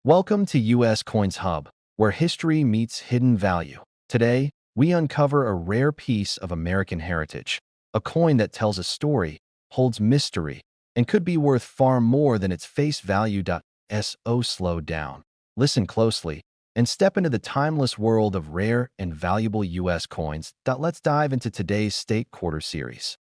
Welcome to US Coins Hub, where history meets hidden value. Today, we uncover a rare piece of American heritage, a coin that tells a story, holds mystery, and could be worth far more than its face value. So slow down, listen closely, and step into the timeless world of rare and valuable US coins. Let's dive into today's State Quarter series.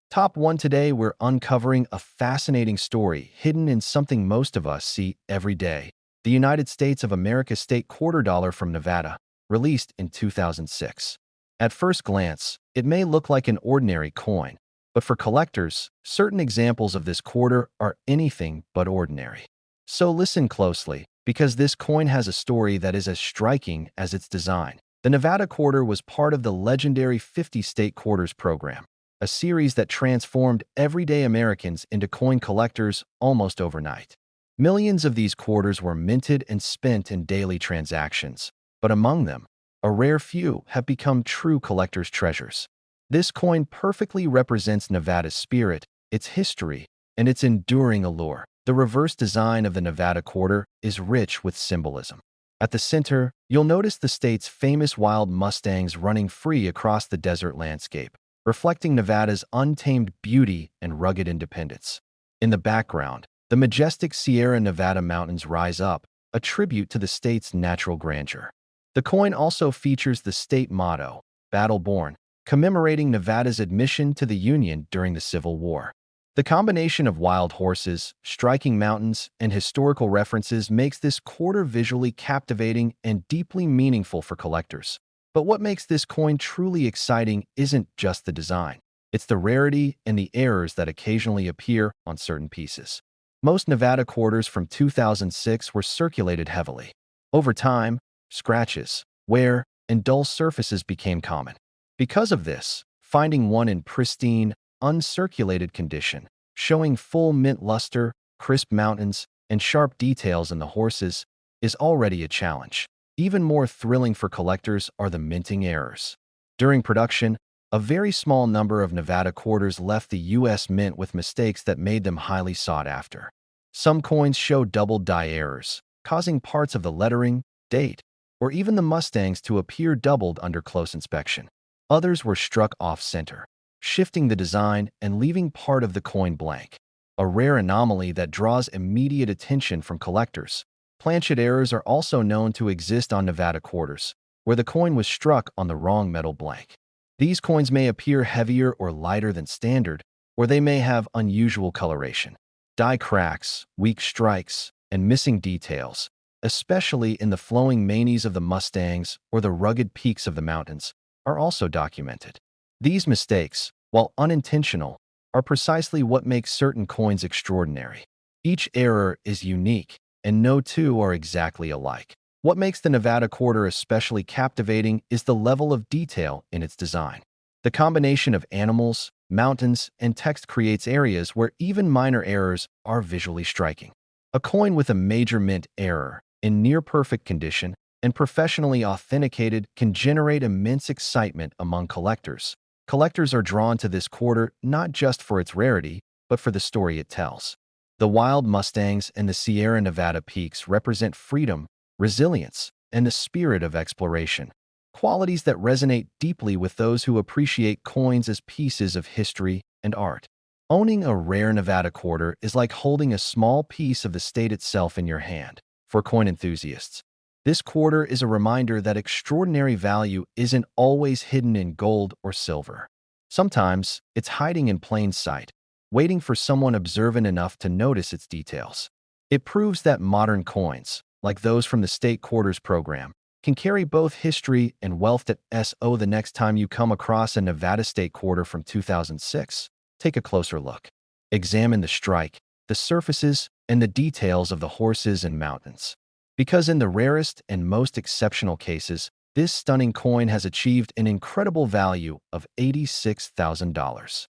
Top 1 today, we're uncovering a fascinating story hidden in something most of us see every day. The United States of America State Quarter Dollar from Nevada, released in 2006. At first glance, it may look like an ordinary coin, but for collectors, certain examples of this quarter are anything but ordinary. So listen closely, because this coin has a story that is as striking as its design. The Nevada quarter was part of the legendary 50 State Quarters program, a series that transformed everyday Americans into coin collectors almost overnight. Millions of these quarters were minted and spent in daily transactions, but among them, a rare few have become true collector's treasures. This coin perfectly represents Nevada's spirit, its history, and its enduring allure. The reverse design of the Nevada quarter is rich with symbolism. At the center, you'll notice the state's famous wild mustangs running free across the desert landscape, reflecting Nevada's untamed beauty and rugged independence. In the background, the majestic Sierra Nevada mountains rise up, a tribute to the state's natural grandeur. The coin also features the state motto, Battle Born, commemorating Nevada's admission to the Union during the Civil War. The combination of wild horses, striking mountains, and historical references makes this quarter visually captivating and deeply meaningful for collectors. But what makes this coin truly exciting isn't just the design. It's the rarity and the errors that occasionally appear on certain pieces. Most Nevada quarters from 2006 were circulated heavily. Over time, scratches, wear, and dull surfaces became common. Because of this, finding one in pristine, uncirculated condition, showing full mint luster, crisp mountains, and sharp details in the horses, is already a challenge. Even more thrilling for collectors are the minting errors. During production, a very small number of Nevada quarters left the U.S. Mint with mistakes that made them highly sought after. Some coins show double die errors, causing parts of the lettering, date, or even the mustangs to appear doubled under close inspection. Others were struck off-center, shifting the design and leaving part of the coin blank, a rare anomaly that draws immediate attention from collectors. Planchet errors are also known to exist on Nevada quarters, where the coin was struck on the wrong metal blank. These coins may appear heavier or lighter than standard, or they may have unusual coloration. Die cracks, weak strikes, and missing details, especially in the flowing manes of the mustangs or the rugged peaks of the mountains, are also documented. These mistakes, while unintentional, are precisely what makes certain coins extraordinary. Each error is unique, and no two are exactly alike. What makes the Nevada quarter especially captivating is the level of detail in its design. The combination of animals, mountains, and text creates areas where even minor errors are visually striking. A coin with a major mint error, in near-perfect condition, and professionally authenticated can generate immense excitement among collectors. Collectors are drawn to this quarter not just for its rarity, but for the story it tells. The wild mustangs and the Sierra Nevada peaks represent freedom, resilience, and the spirit of exploration, qualities that resonate deeply with those who appreciate coins as pieces of history and art. Owning a rare Nevada quarter is like holding a small piece of the state itself in your hand. For coin enthusiasts, this quarter is a reminder that extraordinary value isn't always hidden in gold or silver. Sometimes, it's hiding in plain sight, waiting for someone observant enough to notice its details. It proves that modern coins, like those from the State Quarters program, can carry both history and wealth. The next time you come across a Nevada State Quarter from 2006, take a closer look. Examine the strike, the surfaces, and the details of the horses and mountains. Because in the rarest and most exceptional cases, this stunning coin has achieved an incredible value of $86,000.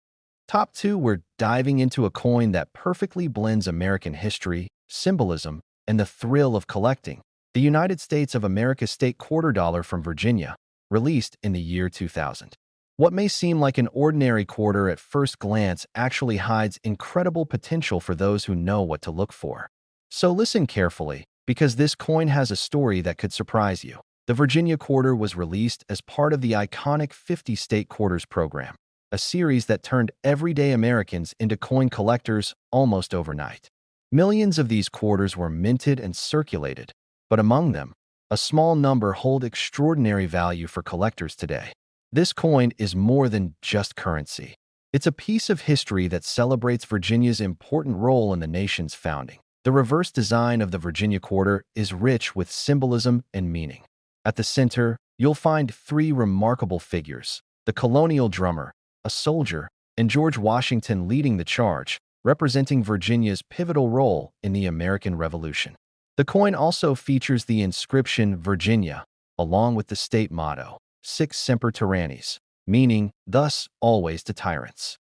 Top 2, we're diving into a coin that perfectly blends American history, symbolism, and the thrill of collecting. The United States of America State Quarter Dollar from Virginia, released in the year 2000. What may seem like an ordinary quarter at first glance actually hides incredible potential for those who know what to look for. So listen carefully, because this coin has a story that could surprise you. The Virginia quarter was released as part of the iconic 50-state quarters program, a series that turned everyday Americans into coin collectors almost overnight. Millions of these quarters were minted and circulated, but among them, a small number hold extraordinary value for collectors today. This coin is more than just currency. It's a piece of history that celebrates Virginia's important role in the nation's founding. The reverse design of the Virginia quarter is rich with symbolism and meaning. At the center, you'll find three remarkable figures: the colonial drummer, a soldier, and George Washington leading the charge, representing Virginia's pivotal role in the American Revolution. The coin also features the inscription Virginia, along with the state motto, Sic Semper Tyrannis, meaning, thus always to tyrants.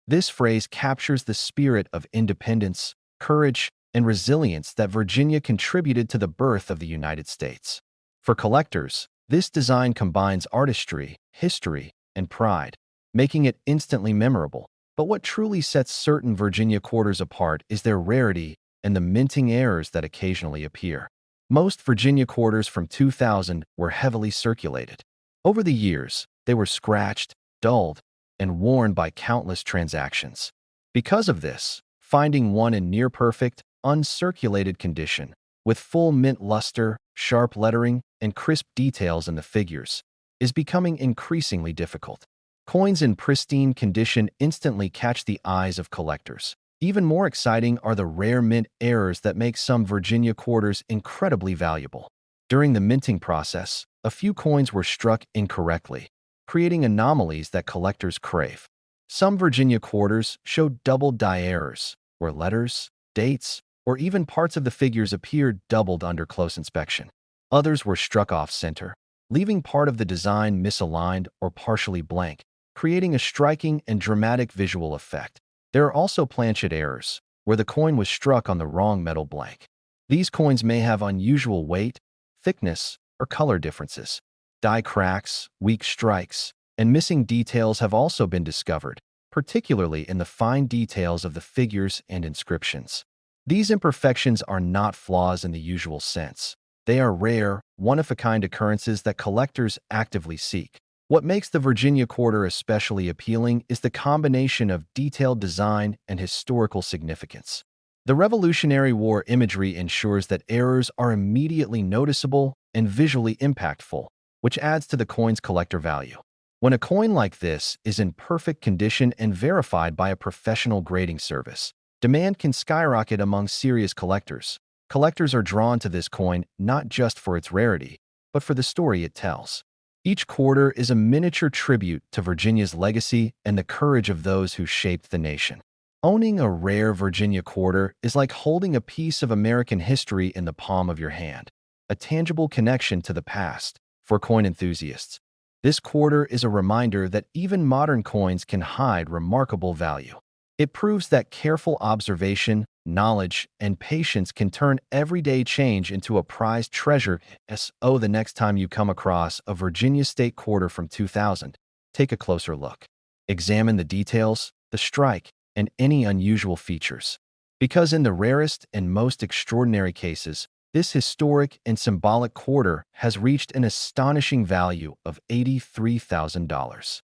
This phrase captures the spirit of independence, courage, and resilience that Virginia contributed to the birth of the United States. For collectors, this design combines artistry, history, and pride, making it instantly memorable. But what truly sets certain Virginia quarters apart is their rarity and the minting errors that occasionally appear. Most Virginia quarters from 2000 were heavily circulated. Over the years, they were scratched, dulled, and worn by countless transactions. Because of this, finding one in near-perfect, uncirculated condition, with full mint luster, sharp lettering, and crisp details in the figures, is becoming increasingly difficult. Coins in pristine condition instantly catch the eyes of collectors. Even more exciting are the rare mint errors that make some Virginia quarters incredibly valuable. During the minting process, a few coins were struck incorrectly, creating anomalies that collectors crave. Some Virginia quarters showed double die errors, where letters, dates, or even parts of the figures appeared doubled under close inspection. Others were struck off-center, leaving part of the design misaligned or partially blank, creating a striking and dramatic visual effect. There are also planchet errors, where the coin was struck on the wrong metal blank. These coins may have unusual weight, thickness, or color differences. Die cracks, weak strikes, and missing details have also been discovered, particularly in the fine details of the figures and inscriptions. These imperfections are not flaws in the usual sense. They are rare, one-of-a-kind occurrences that collectors actively seek. What makes the Virginia quarter especially appealing is the combination of detailed design and historical significance. The Revolutionary War imagery ensures that errors are immediately noticeable and visually impactful, which adds to the coin's collector value. When a coin like this is in perfect condition and verified by a professional grading service, demand can skyrocket among serious collectors. Collectors are drawn to this coin not just for its rarity, but for the story it tells. Each quarter is a miniature tribute to Virginia's legacy and the courage of those who shaped the nation. Owning a rare Virginia quarter is like holding a piece of American history in the palm of your hand, a tangible connection to the past. For coin enthusiasts, this quarter is a reminder that even modern coins can hide remarkable value. It proves that careful observation, knowledge, and patience can turn everyday change into a prized treasure. So the next time you come across a Virginia state quarter from 2000, take a closer look. Examine the details, the strike, and any unusual features. Because in the rarest and most extraordinary cases, this historic and symbolic quarter has reached an astonishing value of $83,000.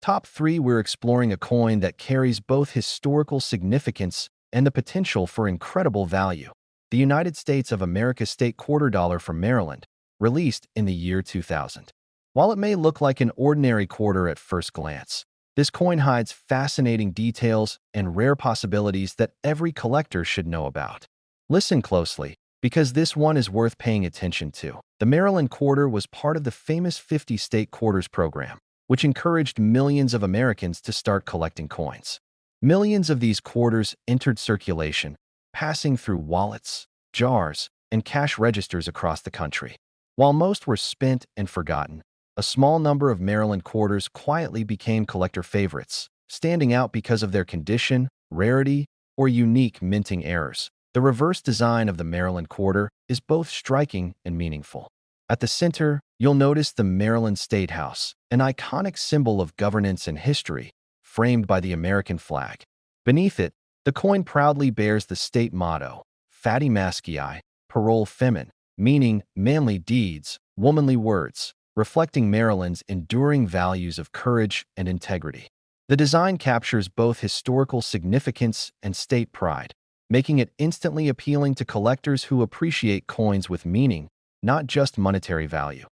Top 3, we're exploring a coin that carries both historical significance and the potential for incredible value. The United States of America state quarter dollar from Maryland, released in the year 2000. While it may look like an ordinary quarter at first glance, this coin hides fascinating details and rare possibilities that every collector should know about. Listen closely, because this one is worth paying attention to. The Maryland quarter was part of the famous 50-state quarters program, which encouraged millions of Americans to start collecting coins. Millions of these quarters entered circulation, passing through wallets, jars, and cash registers across the country. While most were spent and forgotten, a small number of Maryland quarters quietly became collector favorites, standing out because of their condition, rarity, or unique minting errors. The reverse design of the Maryland quarter is both striking and meaningful. At the center, you'll notice the Maryland State House, an iconic symbol of governance and history, framed by the American flag. Beneath it, the coin proudly bears the state motto, Fati Masci, parole femin, meaning manly deeds, womanly words, reflecting Maryland's enduring values of courage and integrity. The design captures both historical significance and state pride, making it instantly appealing to collectors who appreciate coins with meaning, not just monetary value.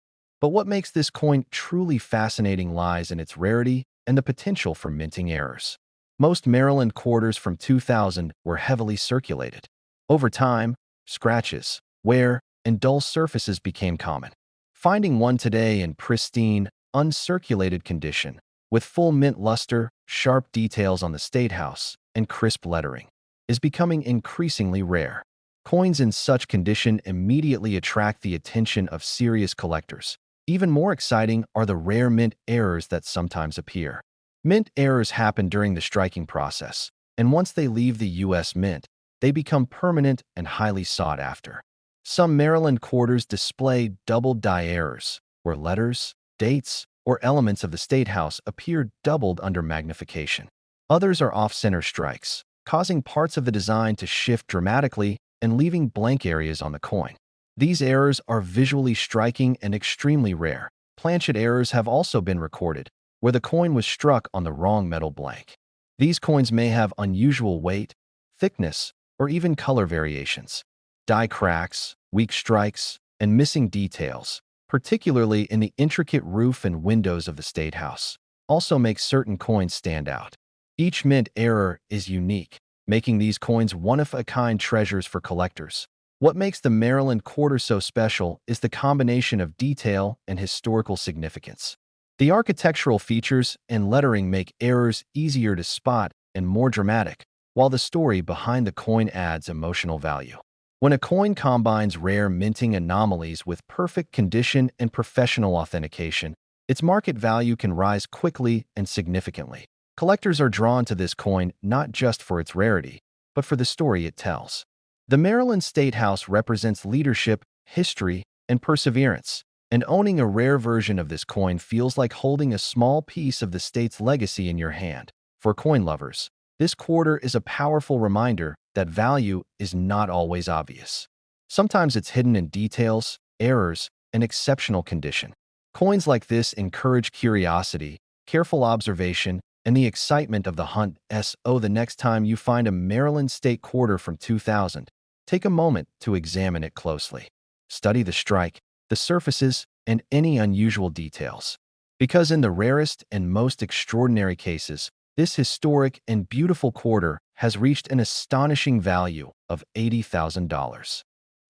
But what makes this coin truly fascinating lies in its rarity and the potential for minting errors. Most Maryland quarters from 2000 were heavily circulated. Over time, scratches, wear, and dull surfaces became common. Finding one today in pristine, uncirculated condition, with full mint luster, sharp details on the State House, and crisp lettering, is becoming increasingly rare. Coins in such condition immediately attract the attention of serious collectors. Even more exciting are the rare mint errors that sometimes appear. Mint errors happen during the striking process, and once they leave the U.S. Mint, they become permanent and highly sought after. Some Maryland quarters display doubled die errors, where letters, dates, or elements of the State House appear doubled under magnification. Others are off-center strikes, causing parts of the design to shift dramatically and leaving blank areas on the coin. These errors are visually striking and extremely rare. Planchet errors have also been recorded, where the coin was struck on the wrong metal blank. These coins may have unusual weight, thickness, or even color variations. Die cracks, weak strikes, and missing details, particularly in the intricate roof and windows of the State House, also make certain coins stand out. Each mint error is unique, making these coins one-of-a-kind treasures for collectors. What makes the Maryland quarter so special is the combination of detail and historical significance. The architectural features and lettering make errors easier to spot and more dramatic, while the story behind the coin adds emotional value. When a coin combines rare minting anomalies with perfect condition and professional authentication, its market value can rise quickly and significantly. Collectors are drawn to this coin not just for its rarity, but for the story it tells. The Maryland State House represents leadership, history, and perseverance, and owning a rare version of this coin feels like holding a small piece of the state's legacy in your hand. For coin lovers, this quarter is a powerful reminder that value is not always obvious. Sometimes it's hidden in details, errors, and exceptional condition. Coins like this encourage curiosity, careful observation, and the excitement of the hunt. The next time you find a Maryland State quarter from 2000, take a moment to examine it closely. Study the strike, the surfaces, and any unusual details. Because in the rarest and most extraordinary cases, this historic and beautiful quarter has reached an astonishing value of $80,000.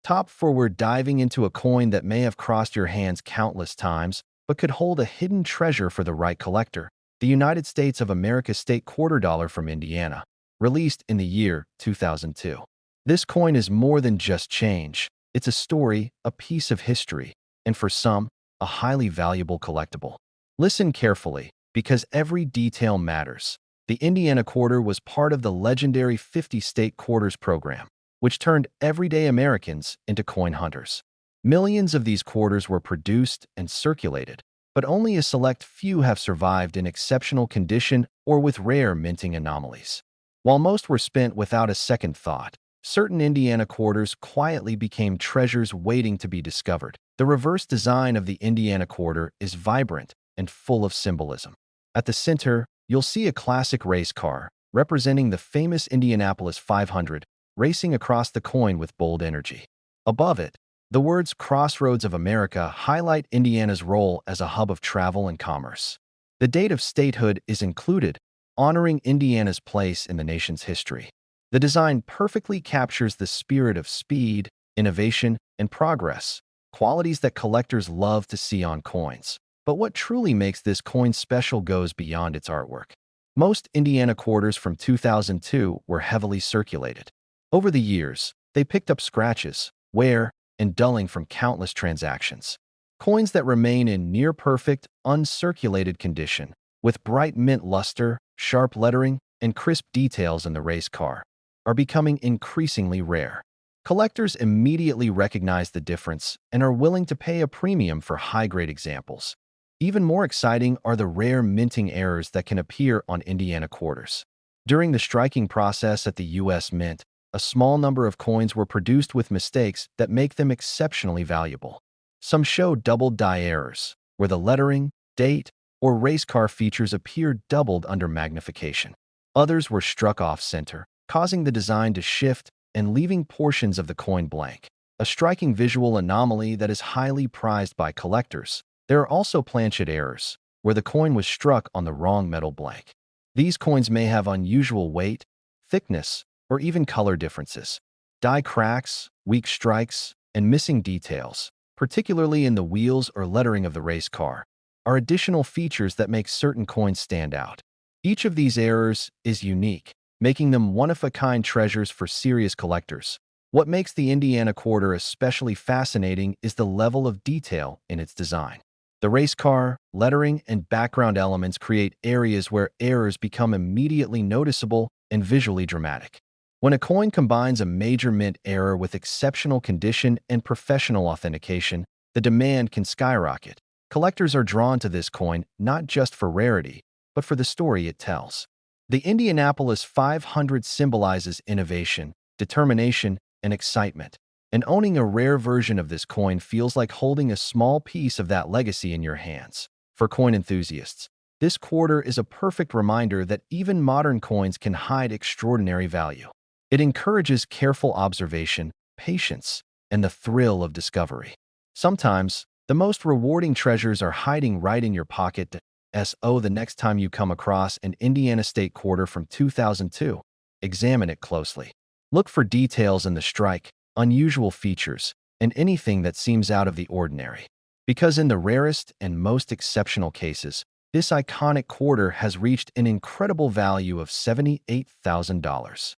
Top 4, we're diving into a coin that may have crossed your hands countless times, but could hold a hidden treasure for the right collector. The United States of America State Quarter Dollar from Indiana, released in the year 2002. This coin is more than just change. It's a story, a piece of history, and for some, a highly valuable collectible. Listen carefully, because every detail matters. The Indiana quarter was part of the legendary 50 state quarters program, which turned everyday Americans into coin hunters. Millions of these quarters were produced and circulated, but only a select few have survived in exceptional condition or with rare minting anomalies. While most were spent without a second thought, certain Indiana quarters quietly became treasures waiting to be discovered. The reverse design of the Indiana quarter is vibrant and full of symbolism. At the center, you'll see a classic race car, representing the famous Indianapolis 500, racing across the coin with bold energy. Above it, the words Crossroads of America highlight Indiana's role as a hub of travel and commerce. The date of statehood is included, honoring Indiana's place in the nation's history. The design perfectly captures the spirit of speed, innovation, and progress, qualities that collectors love to see on coins. But what truly makes this coin special goes beyond its artwork. Most Indiana quarters from 2002 were heavily circulated. Over the years, they picked up scratches, wear, and dulling from countless transactions. Coins that remain in near-perfect, uncirculated condition, with bright mint luster, sharp lettering, and crisp details in the race car, are becoming increasingly rare. Collectors immediately recognize the difference and are willing to pay a premium for high-grade examples. Even more exciting are the rare minting errors that can appear on Indiana quarters. During the striking process at the U.S. Mint, a small number of coins were produced with mistakes that make them exceptionally valuable. Some show doubled die errors, where the lettering, date, or race car features appear doubled under magnification. Others were struck off-center, causing the design to shift and leaving portions of the coin blank, a striking visual anomaly that is highly prized by collectors. There are also planchet errors, where the coin was struck on the wrong metal blank. These coins may have unusual weight, thickness, or even color differences. Die cracks, weak strikes, and missing details, particularly in the wheels or lettering of the race car, are additional features that make certain coins stand out. Each of these errors is unique, making them one-of-a-kind treasures for serious collectors. What makes the Indiana quarter especially fascinating is the level of detail in its design. The race car, lettering, and background elements create areas where errors become immediately noticeable and visually dramatic. When a coin combines a major mint error with exceptional condition and professional authentication, the demand can skyrocket. Collectors are drawn to this coin not just for rarity, but for the story it tells. The Indianapolis 500 symbolizes innovation, determination, and excitement, and owning a rare version of this coin feels like holding a small piece of that legacy in your hands. For coin enthusiasts, this quarter is a perfect reminder that even modern coins can hide extraordinary value. It encourages careful observation, patience, and the thrill of discovery. Sometimes, the most rewarding treasures are hiding right in your pocket. The next time you come across an Indiana State quarter from 2002, examine it closely. Look for details in the strike, unusual features, and anything that seems out of the ordinary. Because in the rarest and most exceptional cases, this iconic quarter has reached an incredible value of $78,000.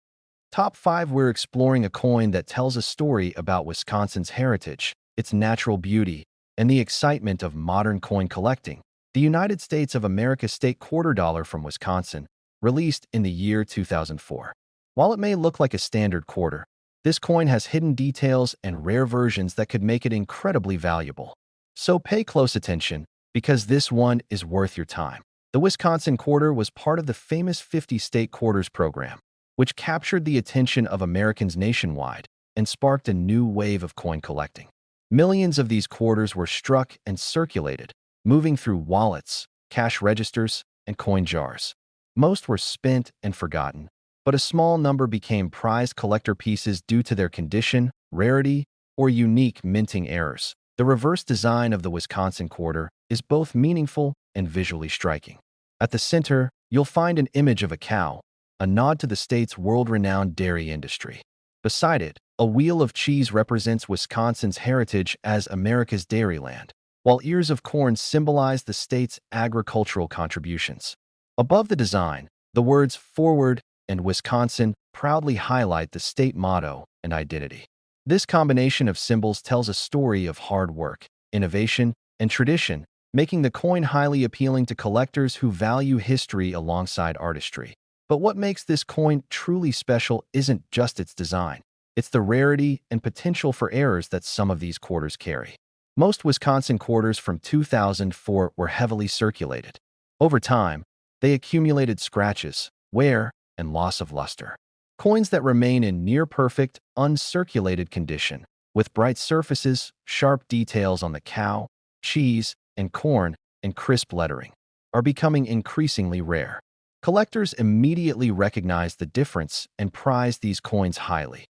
Top 5. We're exploring a coin that tells a story about Wisconsin's heritage, its natural beauty, and the excitement of modern coin collecting. The United States of America State Quarter Dollar from Wisconsin, released in the year 2004. While it may look like a standard quarter, this coin has hidden details and rare versions that could make it incredibly valuable. So pay close attention, because this one is worth your time. The Wisconsin quarter was part of the famous 50 state quarters program, which captured the attention of Americans nationwide and sparked a new wave of coin collecting. Millions of these quarters were struck and circulated, moving through wallets, cash registers, and coin jars. Most were spent and forgotten, but a small number became prized collector pieces due to their condition, rarity, or unique minting errors. The reverse design of the Wisconsin quarter is both meaningful and visually striking. At the center, you'll find an image of a cow, a nod to the state's world-renowned dairy industry. Beside it, a wheel of cheese represents Wisconsin's heritage as America's dairyland, while ears of corn symbolize the state's agricultural contributions. Above the design, the words "Forward" and "Wisconsin" proudly highlight the state motto and identity. This combination of symbols tells a story of hard work, innovation, and tradition, making the coin highly appealing to collectors who value history alongside artistry. But what makes this coin truly special isn't just its design. It's the rarity and potential for errors that some of these quarters carry. Most Wisconsin quarters from 2004 were heavily circulated. Over time, they accumulated scratches, wear, and loss of luster. Coins that remain in near-perfect, uncirculated condition, with bright surfaces, sharp details on the cow, cheese, and corn, and crisp lettering, are becoming increasingly rare. Collectors immediately recognize the difference and prize these coins highly.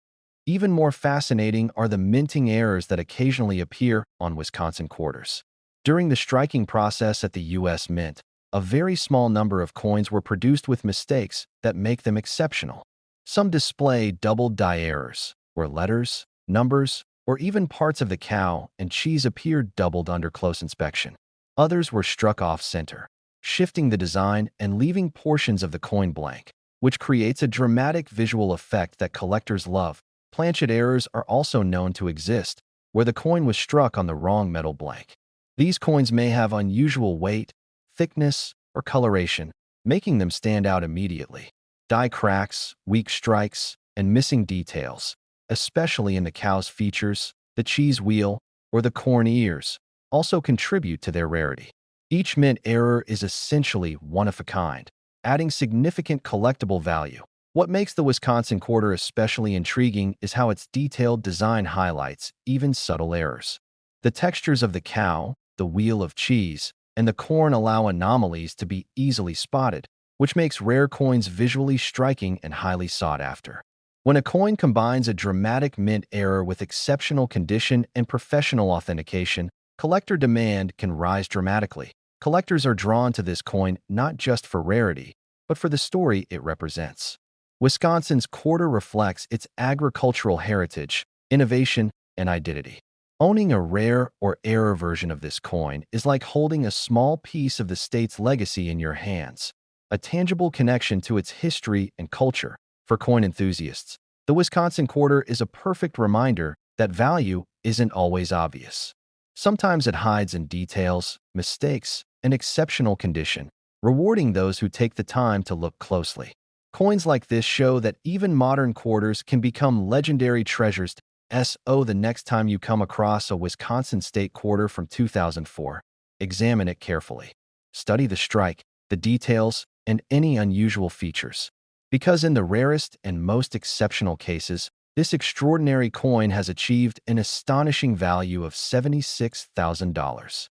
Even more fascinating are the minting errors that occasionally appear on Wisconsin quarters. During the striking process at the U.S. Mint, a very small number of coins were produced with mistakes that make them exceptional. Some display doubled die errors, where letters, numbers, or even parts of the cow and cheese appeared doubled under close inspection. Others were struck off-center, shifting the design and leaving portions of the coin blank, which creates a dramatic visual effect that collectors love. Planchet errors are also known to exist, where the coin was struck on the wrong metal blank. These coins may have unusual weight, thickness, or coloration, making them stand out immediately. Die cracks, weak strikes, and missing details, especially in the cow's features, the cheese wheel, or the corn ears, also contribute to their rarity. Each mint error is essentially one of a kind, adding significant collectible value. What makes the Wisconsin quarter especially intriguing is how its detailed design highlights even subtle errors. The textures of the cow, the wheel of cheese, and the corn allow anomalies to be easily spotted, which makes rare coins visually striking and highly sought after. When a coin combines a dramatic mint error with exceptional condition and professional authentication, collector demand can rise dramatically. Collectors are drawn to this coin not just for rarity, but for the story it represents. Wisconsin's quarter reflects its agricultural heritage, innovation, and identity. Owning a rare or error version of this coin is like holding a small piece of the state's legacy in your hands, a tangible connection to its history and culture. For coin enthusiasts, the Wisconsin quarter is a perfect reminder that value isn't always obvious. Sometimes it hides in details, mistakes, and exceptional condition, rewarding those who take the time to look closely. Coins like this show that even modern quarters can become legendary treasures. The next time you come across a Wisconsin state quarter from 2004, examine it carefully. Study the strike, the details, and any unusual features. Because in the rarest and most exceptional cases, this extraordinary coin has achieved an astonishing value of $76,000.